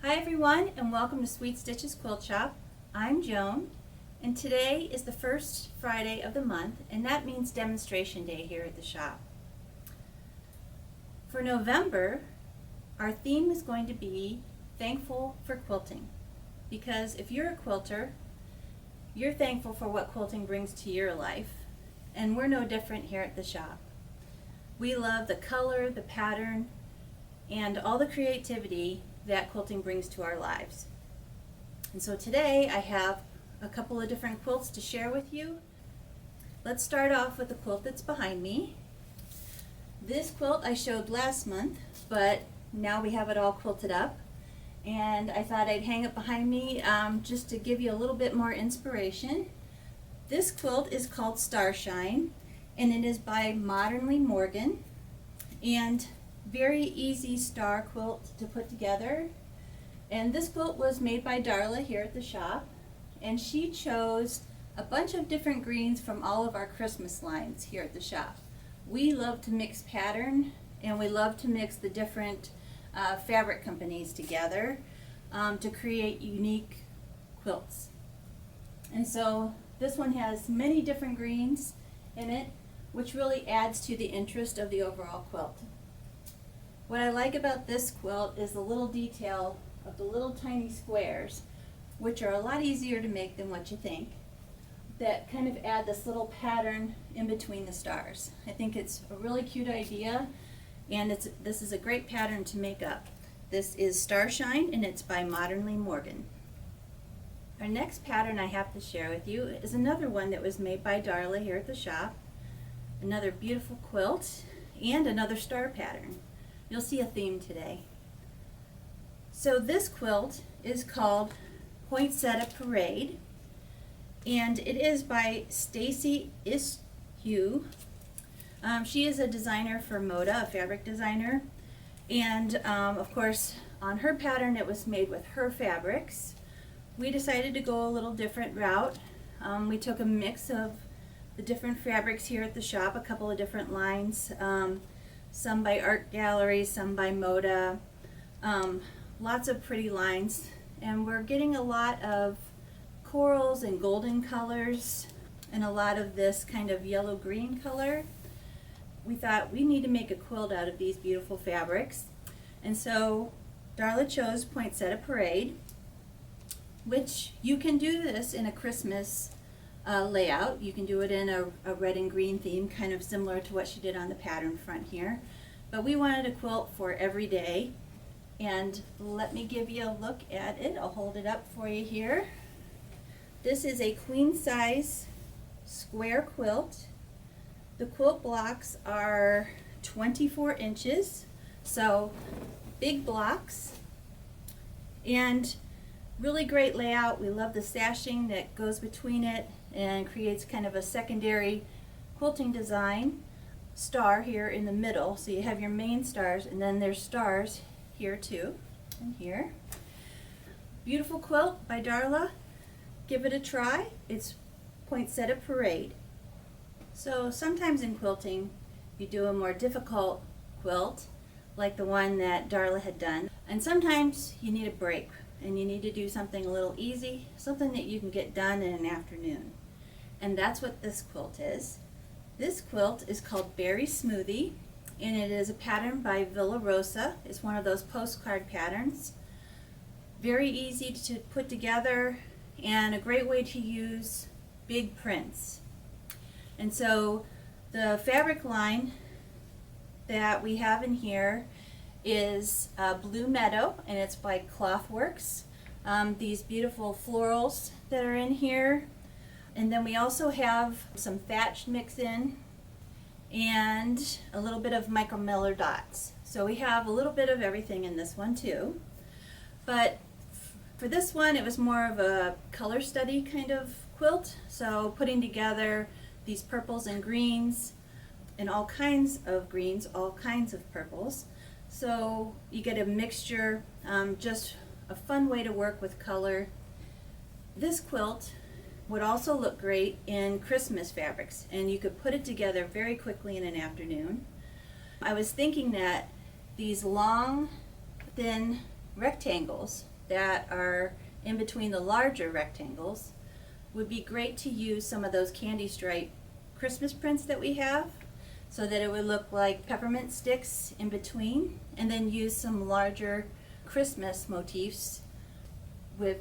Hi everyone, and welcome to Sweet Stitches Quilt Shop. I'm Joan, and today is the first Friday of the month, and that means demonstration day here at the shop. For November, our theme is going to be Thankful for Quilting, because if you're a quilter, you're thankful for what quilting brings to your life, and we're no different here at the shop. We love the color, the pattern, and all the creativity that quilting brings to our lives. And so today I have a couple of different quilts to share with you. Let's start off with the quilt that's behind me. This quilt I showed last month, but now we have it all quilted up, and I thought I'd hang it behind me just to give you a little bit more inspiration. This quilt is called Starshine, and it is by Modernly Morgan, and very easy star quilt to put together. And this quilt was made by Darla here at the shop, and she chose a bunch of different greens from all of our Christmas lines here at the shop. We love to mix pattern, and we love to mix the different fabric companies together to create unique quilts. And so this one has many different greens in it, which really adds to the interest of the overall quilt. What I like about this quilt is the little detail of the little tiny squares, which are a lot easier to make than what you think, that kind of add this little pattern in between the stars. I think it's a really cute idea, and this is a great pattern to make up. This is Starshine, and it's by Modernly Morgan. Our next pattern I have to share with you is another one that was made by Darla here at the shop. Another beautiful quilt and another star pattern. You'll see a theme today. So this quilt is called Poinsetta Parade, and it is by Stacy Ishu. She is a designer for Moda, a fabric designer, and of course on her pattern it was made with her fabrics. We decided to go a little different route. We took a mix of the different fabrics here at the shop, a couple of different lines, some by art galleries, some by Moda, lots of pretty lines, and we're getting a lot of corals and golden colors and a lot of this kind of yellow green color. We thought we need to make a quilt out of these beautiful fabrics, and so Darla chose Poinsetta Parade, which you can do this in a Christmas layout. You can do it in a red and green theme, kind of similar to what she did on the pattern front here. But we wanted a quilt for every day, and let me give you a look at it. I'll hold it up for you here. This is a queen size square quilt. The quilt blocks are 24 inches, so big blocks, and really great layout. We love the sashing that goes between it and creates kind of a secondary quilting design. Star here in the middle, so you have your main stars, and then there's stars here too, and here. Beautiful quilt by Darla. Give it a try. It's Poinsetta Parade. So sometimes in quilting you do a more difficult quilt like the one that Darla had done, and sometimes you need a break and you need to do something a little easy, something that you can get done in an afternoon. And that's what this quilt is. This quilt is called Berry Smoothie, and it is a pattern by Villa Rosa. It's one of those postcard patterns. Very easy to put together and a great way to use big prints. And so the fabric line that we have in here is Blue Meadow, and it's by Clothworks. These beautiful florals that are in here, and then we also have some thatched mix in and a little bit of Micro Miller dots. So we have a little bit of everything in this one too, but for this one it was more of a color study kind of quilt, so putting together these purples and greens and all kinds of greens, all kinds of purples. So you get a mixture, just a fun way to work with color. This quilt would also look great in Christmas fabrics, and you could put it together very quickly in an afternoon. I was thinking that these long, thin rectangles that are in between the larger rectangles, would be great to use some of those candy stripe Christmas prints that we have, so that it would look like peppermint sticks in between, and then use some larger Christmas motifs with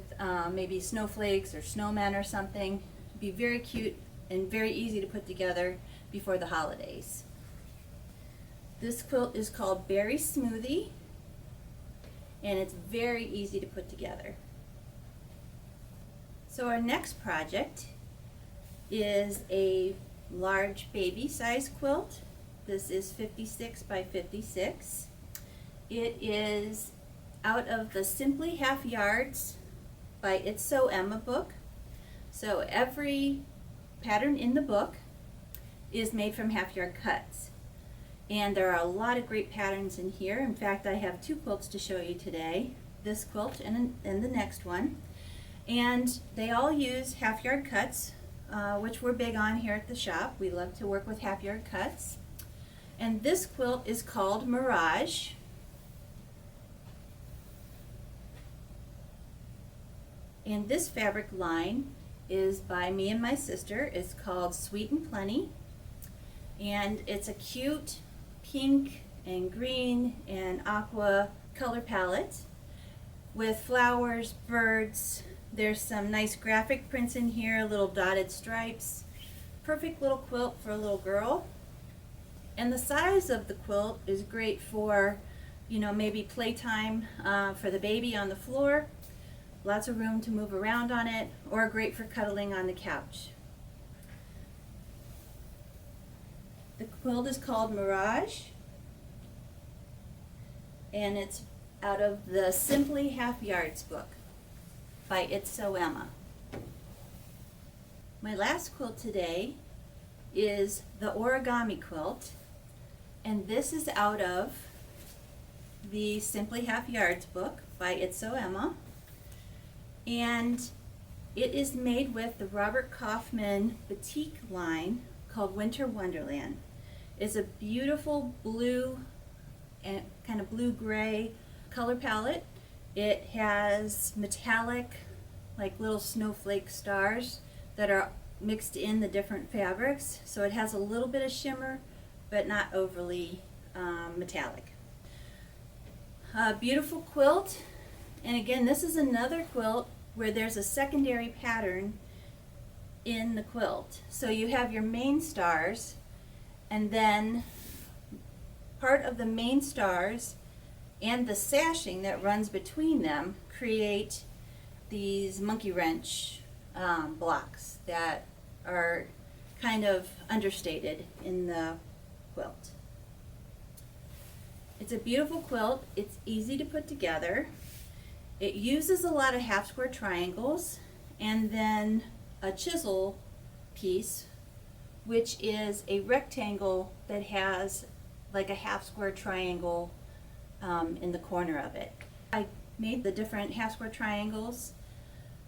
maybe snowflakes or snowmen or something. It'd be very cute and very easy to put together before the holidays. This quilt is called Berry Smoothie, and it's very easy to put together. So our next project is a large baby size quilt. This is 56 by 56. It is out of the Simply Half Yards by It's So Emma book. So every pattern in the book is made from half yard cuts. And there are a lot of great patterns in here. In fact, I have two quilts to show you today, this quilt and the next one. And they all use half yard cuts, which we're big on here at the shop. We love to work with half yard cuts. And this quilt is called Mirage. And this fabric line is by me and my sister. It's called Sweet and Plenty. And it's a cute pink and green and aqua color palette with flowers, birds. There's some nice graphic prints in here, little dotted stripes. Perfect little quilt for a little girl. And the size of the quilt is great for, you know, maybe playtime for the baby on the floor. Lots of room to move around on it, or great for cuddling on the couch. The quilt is called Mirage, and it's out of the Simply Half Yards book by It's So Emma. My last quilt today is the Origami Quilt, and this is out of the Simply Half Yards book by It's So Emma. And it is made with the Robert Kaufman Batik line called Winter Wonderland. It's a beautiful blue and kind of blue-gray color palette. It has metallic, like little snowflake stars that are mixed in the different fabrics. So it has a little bit of shimmer, but not overly metallic. A beautiful quilt. And again, this is another quilt where there's a secondary pattern in the quilt. So you have your main stars, and then part of the main stars and the sashing that runs between them create these monkey wrench blocks that are kind of understated in the quilt. It's a beautiful quilt. It's easy to put together. It uses a lot of half square triangles and then a chisel piece, which is a rectangle that has like a half square triangle in the corner of it. I made the different half square triangles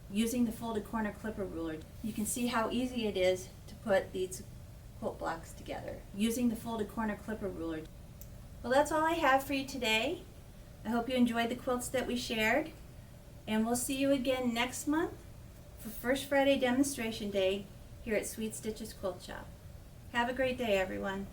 using the folded corner clipper ruler. You can see how easy it is to put these quilt blocks together using the folded corner clipper ruler. Well, that's all I have for you today. I hope you enjoyed the quilts that we shared, and we'll see you again next month for First Friday Demonstration Day here at Sweet Stitches Quilt Shop. Have a great day, everyone.